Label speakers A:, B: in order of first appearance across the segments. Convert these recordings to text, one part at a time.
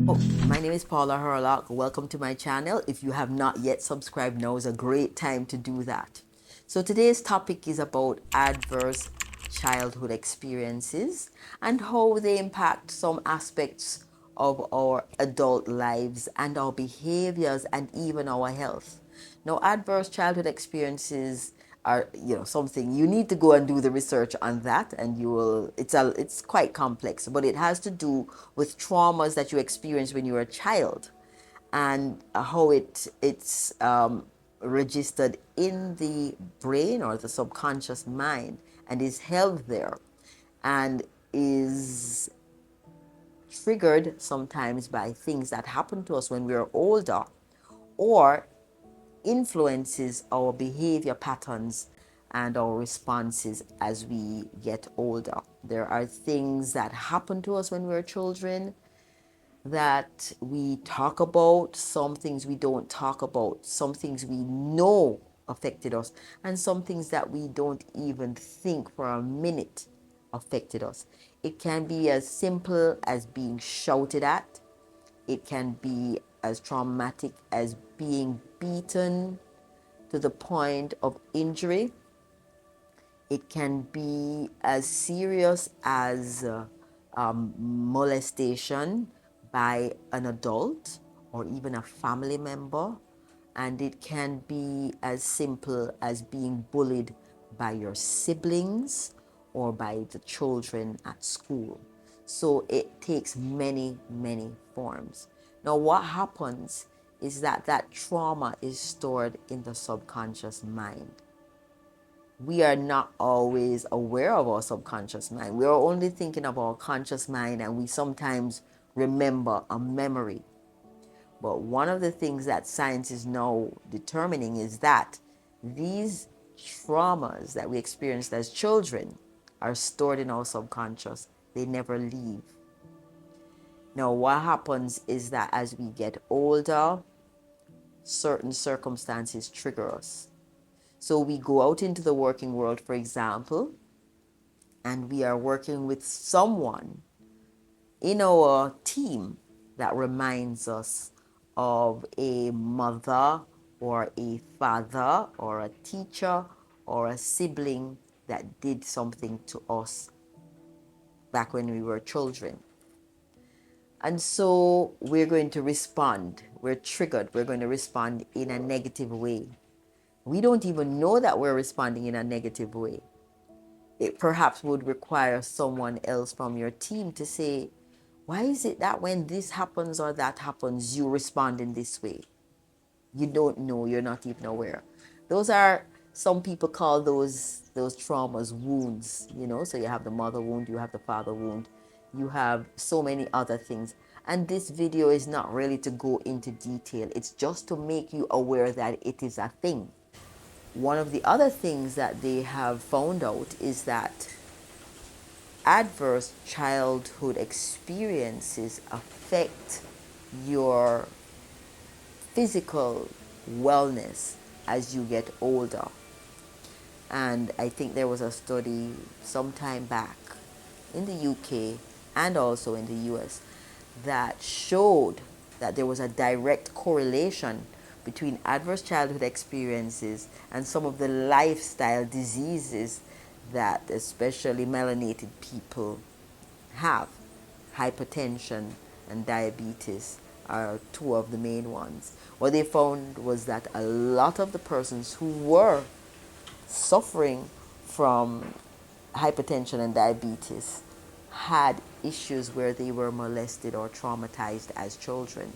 A: Oh, my name is Paula Hurlock. Welcome to my channel. If you have not yet subscribed, now is a great time to do that. So today's topic is about adverse childhood experiences and how they impact some aspects of our adult lives and our behaviors and even our health. Now, adverse childhood experiences are, something you need to go and do the research on that, and you will. It's quite complex, but it has to do with traumas that you experienced when you were a child, and how it's registered in the brain or the subconscious mind, and is held there, and is triggered sometimes by things that happen to us when we are older, or influences our behavior patterns and our responses as we get older. There are things that happen to us when we're children that we talk about, some things we don't talk about, some things we know affected us, and some things that we don't even think for a minute affected us. It can be as simple as being shouted at, it can be as traumatic as being beaten to the point of injury. It can be as serious as molestation by an adult or even a family member. And it can be as simple as being bullied by your siblings or by the children at school. So it takes many, many forms. Now, what happens is that that trauma is stored in the subconscious mind. We are not always aware of our subconscious mind. We are only thinking of our conscious mind, and we sometimes remember a memory. But one of the things that science is now determining is that these traumas that we experienced as children are stored in our subconscious. They never leave. Now, what happens is that as we get older, certain circumstances trigger us. So we go out into the working world, for example, and we are working with someone in our team that reminds us of a mother or a father or a teacher or a sibling that did something to us back when we were children. And so we're going to respond. We're triggered. We're going to respond in a negative way. We don't even know that we're responding in a negative way. It perhaps would require someone else from your team to say, why is it that when this happens or that happens, you respond in this way? You don't know, you're not even aware. Those are, some people call those traumas wounds, so you have the mother wound, you have the father wound, you have so many other things. And this video is not really to go into detail. It's just to make you aware that it is a thing. One of the other things that they have found out is that adverse childhood experiences affect your physical wellness as you get older. And I think there was a study some time back in the UK and also in the US that showed that there was a direct correlation between adverse childhood experiences and some of the lifestyle diseases that especially melanated people have. Hypertension and diabetes are two of the main ones. What they found was that a lot of the persons who were suffering from hypertension and diabetes had issues where they were molested or traumatized as children,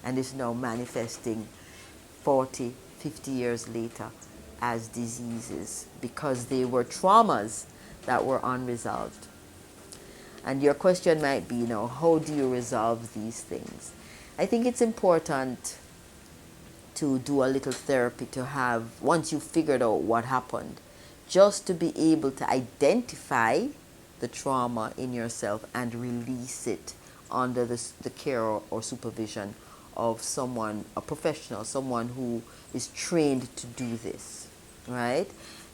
A: and is now manifesting 40, 50 years later as diseases because they were traumas that were unresolved. And your question might be, how do you resolve these things? I think it's important to do a little therapy to have, once you figured out what happened, just to be able to identify the trauma in yourself and release it under the care or supervision of someone, a professional, someone who is trained to do this, right?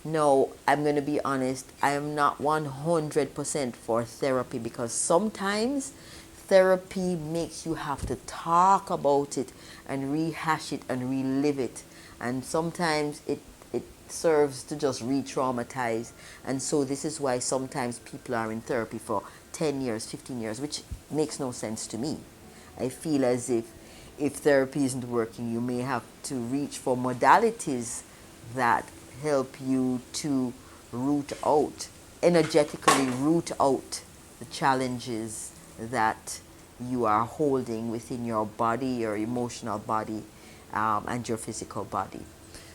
A: No, I'm going to be honest, I am not 100% for therapy because sometimes therapy makes you have to talk about it and rehash it and relive it. And sometimes it serves to just re-traumatize. And so this is why sometimes people are in therapy for 10 years, 15 years, which makes no sense to me. I feel as if therapy isn't working, you may have to reach for modalities that help you to root out, energetically root out the challenges that you are holding within your body, your emotional body, and your physical body.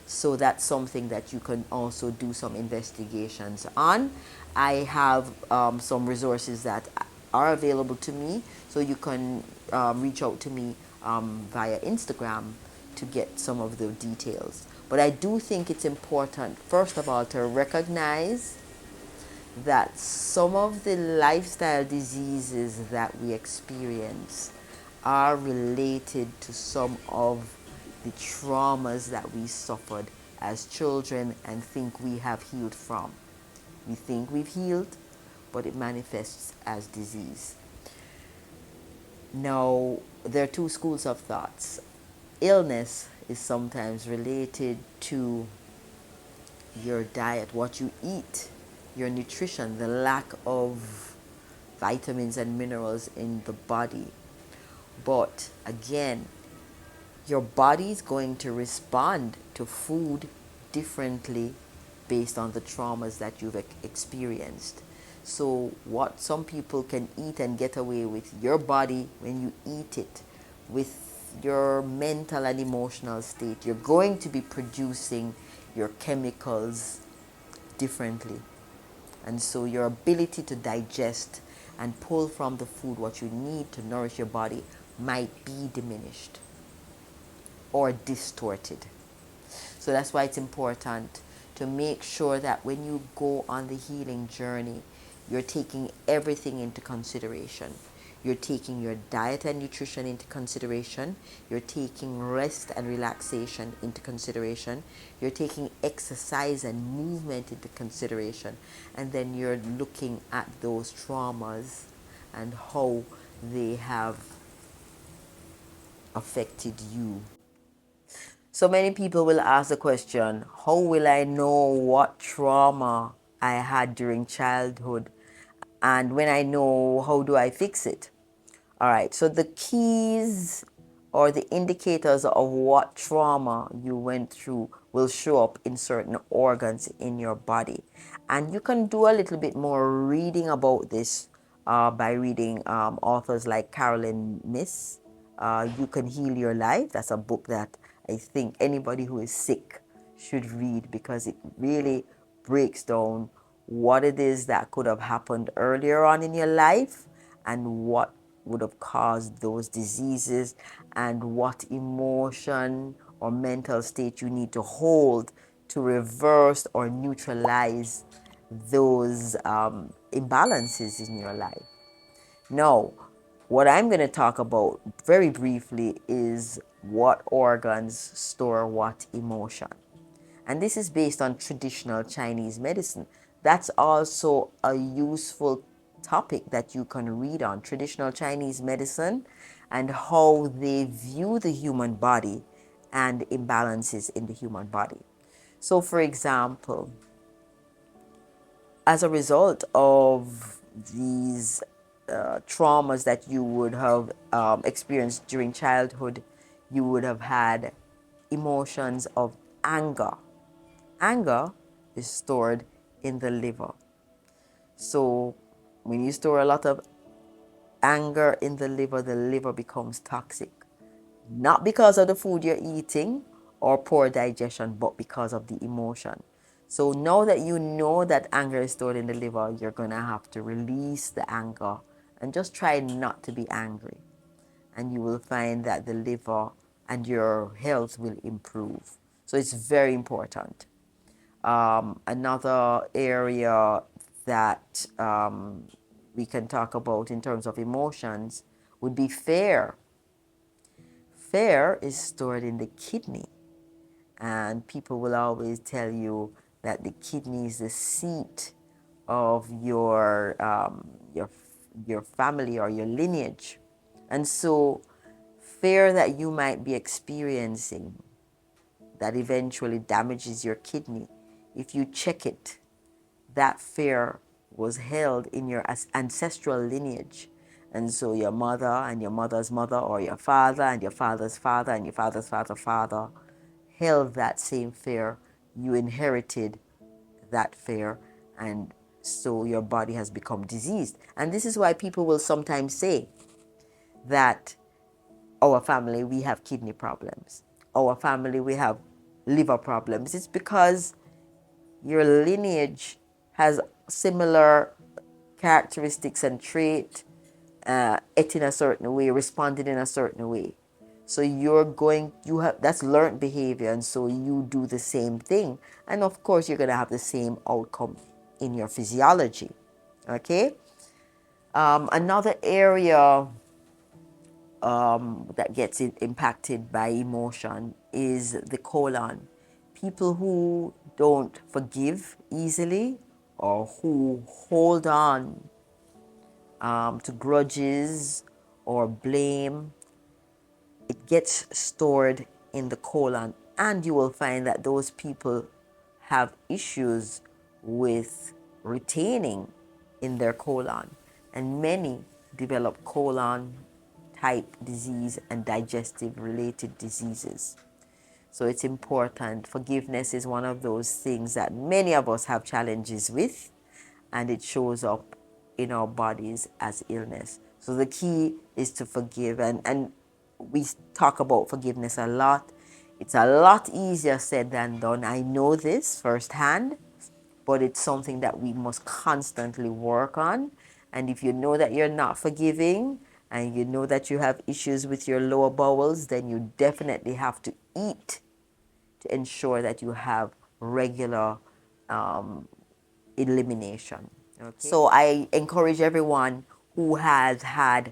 A: So that's something that you can also do some investigations on. I have some resources that are available to me, so you can reach out to me via Instagram to get some of the details. But I do think it's important, first of all, to recognize that some of the lifestyle diseases that we experience are related to some of the traumas that we suffered as children and think we have healed from. We think we've healed, but it manifests as disease. Now, there are two schools of thoughts. Illness is sometimes related to your diet, what you eat, your nutrition, the lack of vitamins and minerals in the body. But again, your body is going to respond to food differently based on the traumas that you've experienced. So, what some people can eat and get away with, your body, when you eat it, with your mental and emotional state, you're going to be producing your chemicals differently. And so, your ability to digest and pull from the food what you need to nourish your body might be diminished or distorted. So that's why it's important to make sure that when you go on the healing journey, you're taking everything into consideration. You're taking your diet and nutrition into consideration. You're taking rest and relaxation into consideration. You're taking exercise and movement into consideration. And then you're looking at those traumas and how they have affected you. So many people will ask the question, how will I know what trauma I had during childhood? And when I know, how do I fix it? All right, so the keys or the indicators of what trauma you went through will show up in certain organs in your body. And you can do a little bit more reading about this by reading authors like Carolyn Miss. You Can Heal Your Life. That's a book that I think anybody who is sick should read, because it really breaks down what it is that could have happened earlier on in your life and what would have caused those diseases and what emotion or mental state you need to hold to reverse or neutralize those imbalances in your life. Now, what I'm going to talk about very briefly is what organs store what emotion. And this is based on traditional Chinese medicine. That's also a useful topic that you can read on traditional Chinese medicine and how they view the human body and imbalances in the human body. So, for example, as a result of these traumas that you would have experienced during childhood, you would have had emotions of anger. Anger is stored in the liver. So when you store a lot of anger in the liver becomes toxic. Not because of the food you're eating or poor digestion, but because of the emotion. So now that you know that anger is stored in the liver, you're going to have to release the anger and just try not to be angry. And you will find that the liver and your health will improve. So it's very important. Another area that we can talk about in terms of emotions would be fear. Fear is stored in the kidney, and people will always tell you that the kidney is the seat of your family or your lineage. And so fear that you might be experiencing that eventually damages your kidney, if you check it, that fear was held in your ancestral lineage. And so your mother and your mother's mother, or your father and your father's father and your father's father held that same fear. You inherited that fear, and so your body has become diseased. And this is why people will sometimes say that our family, we have kidney problems. Our family, we have liver problems. It's because your lineage has similar characteristics and trait, it in a certain way, responded in a certain way. So you have, that's learned behavior, and so you do the same thing. And of course, you're going to have the same outcome in your physiology. Okay? Another area that gets impacted by emotion is the colon. People who don't forgive easily, or who hold on to grudges or blame, it gets stored in the colon, and you will find that those people have issues with retaining in their colon, and many develop colon type disease and digestive related diseases. So it's important. Forgiveness is one of those things that many of us have challenges with, and it shows up in our bodies as illness. So the key is to forgive, and we talk about forgiveness a lot. It's a lot easier said than done. I know this firsthand, but it's something that we must constantly work on. And if you know that you're not forgiving, and you know that you have issues with your lower bowels, then you definitely have to eat to ensure that you have regular elimination. Okay? So I encourage everyone who has had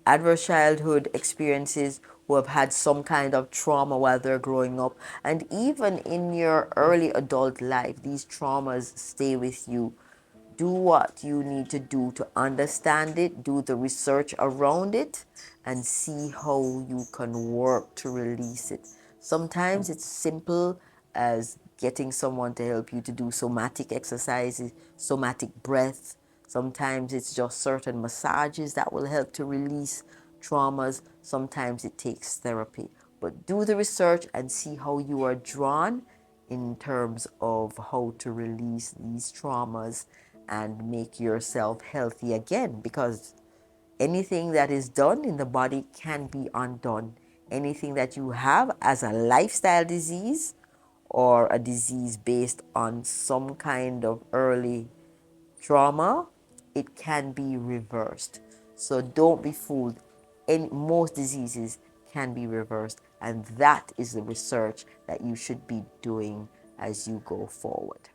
A: adverse childhood experiences, who have had some kind of trauma while they're growing up, and even in your early adult life, these traumas stay with you. Do what you need to do to understand it, do the research around it, and see how you can work to release it. Sometimes it's simple as getting someone to help you to do somatic exercises, somatic breath. Sometimes it's just certain massages that will help to release traumas. Sometimes it takes therapy. But do the research and see how you are drawn in terms of how to release these traumas and make yourself healthy again, because anything that is done in the body can be undone. Anything that you have as a lifestyle disease or a disease based on some kind of early trauma, it can be reversed. So don't be fooled. Most diseases can be reversed, and that is the research that you should be doing as you go forward.